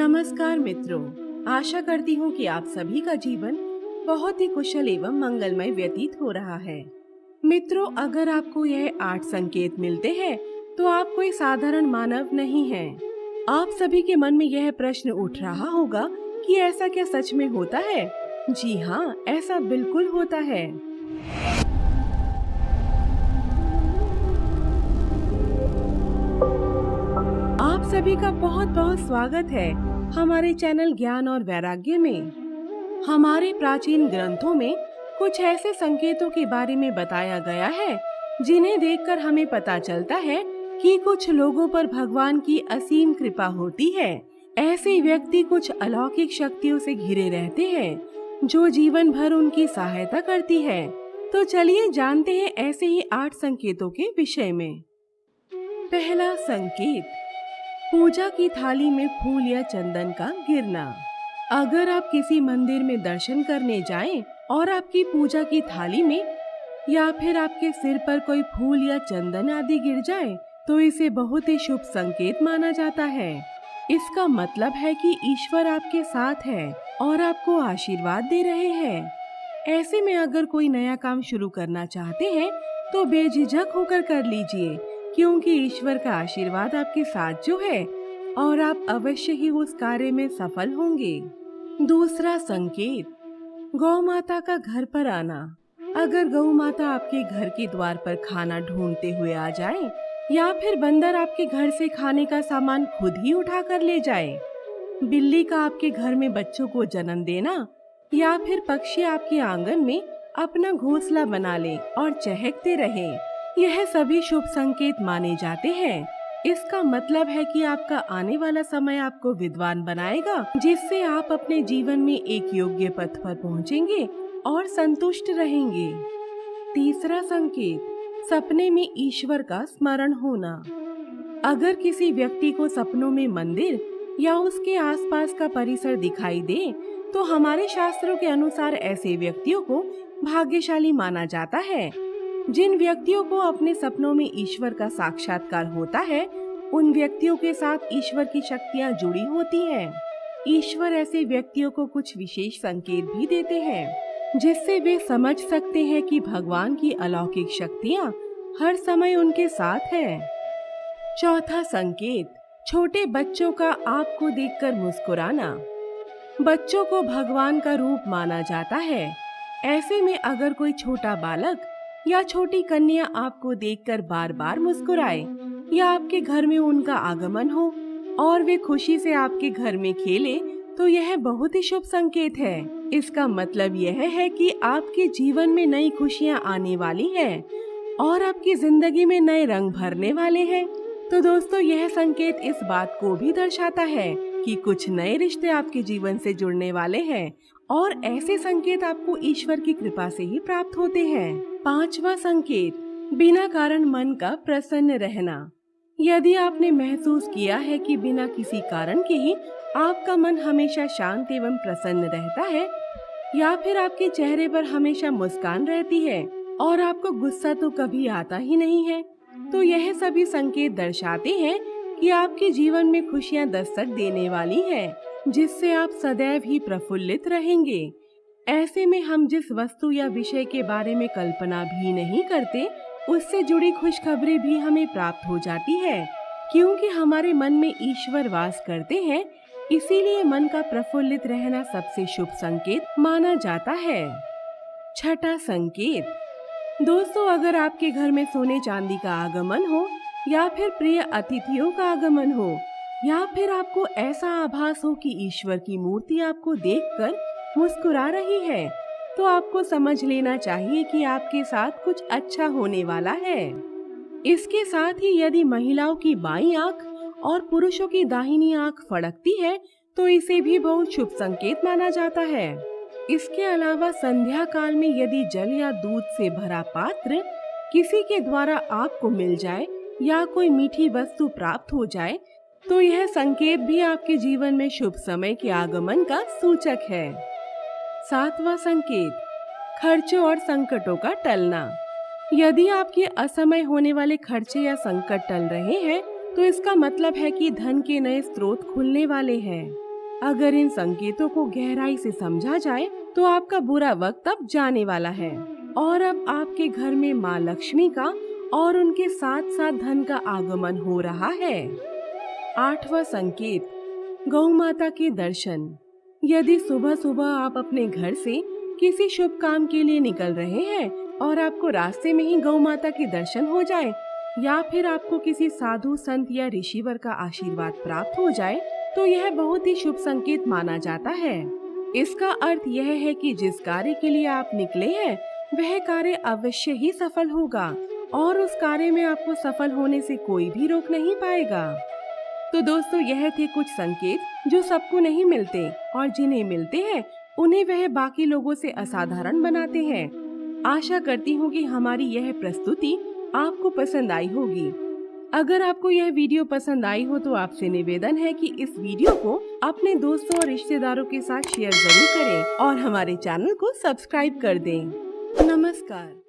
नमस्कार मित्रों, आशा करती हूँ कि आप सभी का जीवन बहुत ही कुशल एवं मंगलमय व्यतीत हो रहा है। मित्रों, अगर आपको यह 8 संकेत मिलते हैं तो आप कोई साधारण मानव नहीं हैं। आप सभी के मन में यह प्रश्न उठ रहा होगा कि ऐसा क्या सच में होता है? जी हाँ, ऐसा बिल्कुल होता है। आप सभी का बहुत बहुत स्वागत है हमारे चैनल ज्ञान और वैराग्य में। हमारे प्राचीन ग्रंथों में कुछ ऐसे संकेतों के बारे में बताया गया है जिन्हें देखकर हमें पता चलता है कि कुछ लोगों पर भगवान की असीम कृपा होती है। ऐसे व्यक्ति कुछ अलौकिक शक्तियों से घिरे रहते हैं जो जीवन भर उनकी सहायता करती है। तो चलिए जानते हैं ऐसे ही 8 संकेतों के विषय में। पहला संकेत, पूजा की थाली में फूल या चंदन का गिरना। अगर आप किसी मंदिर में दर्शन करने जाएं और आपकी पूजा की थाली में या फिर आपके सिर पर कोई फूल या चंदन आदि गिर जाए तो इसे बहुत ही शुभ संकेत माना जाता है। इसका मतलब है कि ईश्वर आपके साथ है और आपको आशीर्वाद दे रहे हैं। ऐसे में अगर कोई नया काम शुरू करना चाहते हैं तो बेझिझक होकर कर लीजिए, क्योंकि ईश्वर का आशीर्वाद आपके साथ जो है और आप अवश्य ही उस कार्य में सफल होंगे। दूसरा संकेत, गौ माता का घर पर आना। अगर गौ माता आपके घर के द्वार पर खाना ढूंढते हुए आ जाए या फिर बंदर आपके घर से खाने का सामान खुद ही उठा कर ले जाए, बिल्ली का आपके घर में बच्चों को जन्म देना या फिर पक्षी आपके आंगन में अपना घोंसला बना ले और चहकते रहे, यह सभी शुभ संकेत माने जाते हैं। इसका मतलब है कि आपका आने वाला समय आपको विद्वान बनाएगा, जिससे आप अपने जीवन में एक योग्य पथ पर पहुंचेंगे और संतुष्ट रहेंगे। तीसरा संकेत, सपने में ईश्वर का स्मरण होना। अगर किसी व्यक्ति को सपनों में मंदिर या उसके आसपास का परिसर दिखाई दे तो हमारे शास्त्रों के अनुसार ऐसे व्यक्तियों को भाग्यशाली माना जाता है। जिन व्यक्तियों को अपने सपनों में ईश्वर का साक्षात्कार होता है, उन व्यक्तियों के साथ ईश्वर की शक्तियाँ जुड़ी होती हैं। ईश्वर ऐसे व्यक्तियों को कुछ विशेष संकेत भी देते हैं, जिससे वे समझ सकते हैं कि भगवान की अलौकिक शक्तियाँ हर समय उनके साथ है। चौथा संकेत, छोटे बच्चों का आपको देखकर मुस्कुराना। बच्चों को भगवान का रूप माना जाता है। ऐसे में अगर कोई छोटा बालक या छोटी कन्या आपको देखकर बार बार मुस्कुराए या आपके घर में उनका आगमन हो और वे खुशी से आपके घर में खेले तो यह बहुत ही शुभ संकेत है। इसका मतलब यह है कि आपके जीवन में नई खुशियाँ आने वाली हैं और आपकी जिंदगी में नए रंग भरने वाले हैं। तो दोस्तों, यह संकेत इस बात को भी दर्शाता है कि कुछ नए रिश्ते आपके जीवन से जुड़ने वाले हैं और ऐसे संकेत आपको ईश्वर की कृपा से ही प्राप्त होते हैं। पांचवा संकेत, बिना कारण मन का प्रसन्न रहना। यदि आपने महसूस किया है कि बिना किसी कारण के ही आपका मन हमेशा शांत एवं प्रसन्न रहता है या फिर आपके चेहरे पर हमेशा मुस्कान रहती है और आपको गुस्सा तो कभी आता ही नहीं है, तो यह सभी संकेत दर्शाते हैं कि आपके जीवन में खुशियां दस्तक देने वाली हैं, जिससे आप सदैव ही प्रफुल्लित रहेंगे। ऐसे में हम जिस वस्तु या विषय के बारे में कल्पना भी नहीं करते, उससे जुड़ी खुशखबरी भी हमें प्राप्त हो जाती है, क्योंकि हमारे मन में ईश्वर वास करते हैं। इसीलिए मन का प्रफुल्लित रहना सबसे शुभ संकेत माना जाता है। छठा संकेत, दोस्तों, अगर आपके घर में सोने चांदी का आगमन हो या फिर प्रिय अतिथियों का आगमन हो या फिर आपको ऐसा आभास हो कि ईश्वर की मूर्ति आपको देखकर मुस्कुरा रही है, तो आपको समझ लेना चाहिए कि आपके साथ कुछ अच्छा होने वाला है। इसके साथ ही यदि महिलाओं की बाईं आंख और पुरुषों की दाहिनी आंख फड़कती है तो इसे भी बहुत शुभ संकेत माना जाता है। इसके अलावा संध्या काल में यदि जल या दूध से भरा पात्र किसी के द्वारा आपको मिल जाए या कोई मीठी वस्तु प्राप्त हो जाए तो यह संकेत भी आपके जीवन में शुभ समय के आगमन का सूचक है। सातवां संकेत, खर्चों और संकटों का टलना। यदि आपके असमय होने वाले खर्चे या संकट टल रहे हैं तो इसका मतलब है कि धन के नए स्रोत खुलने वाले हैं। अगर इन संकेतों को गहराई से समझा जाए तो आपका बुरा वक्त अब जाने वाला है और अब आपके घर में माँ लक्ष्मी का और उनके साथ साथ धन का आगमन हो रहा है। 8वां संकेत, गौ माता के दर्शन। यदि सुबह सुबह आप अपने घर से किसी शुभ काम के लिए निकल रहे हैं और आपको रास्ते में ही गौ माता के दर्शन हो जाए या फिर आपको किसी साधु संत या ऋषिवर का आशीर्वाद प्राप्त हो जाए तो यह बहुत ही शुभ संकेत माना जाता है। इसका अर्थ यह है कि जिस कार्य के लिए आप निकले हैं वह कार्य अवश्य ही सफल होगा और उस कार्य में आपको सफल होने से कोई भी रोक नहीं पाएगा। तो दोस्तों, यह थे कुछ संकेत जो सबको नहीं मिलते और जिन्हें मिलते हैं उन्हें वह बाकी लोगों से असाधारण बनाते हैं। आशा करती हूँ कि हमारी यह प्रस्तुति आपको पसंद आई होगी। अगर आपको यह वीडियो पसंद आई हो तो आपसे निवेदन है कि इस वीडियो को अपने दोस्तों और रिश्तेदारों के साथ शेयर जरूर करें और हमारे चैनल को सब्सक्राइब कर दें। नमस्कार।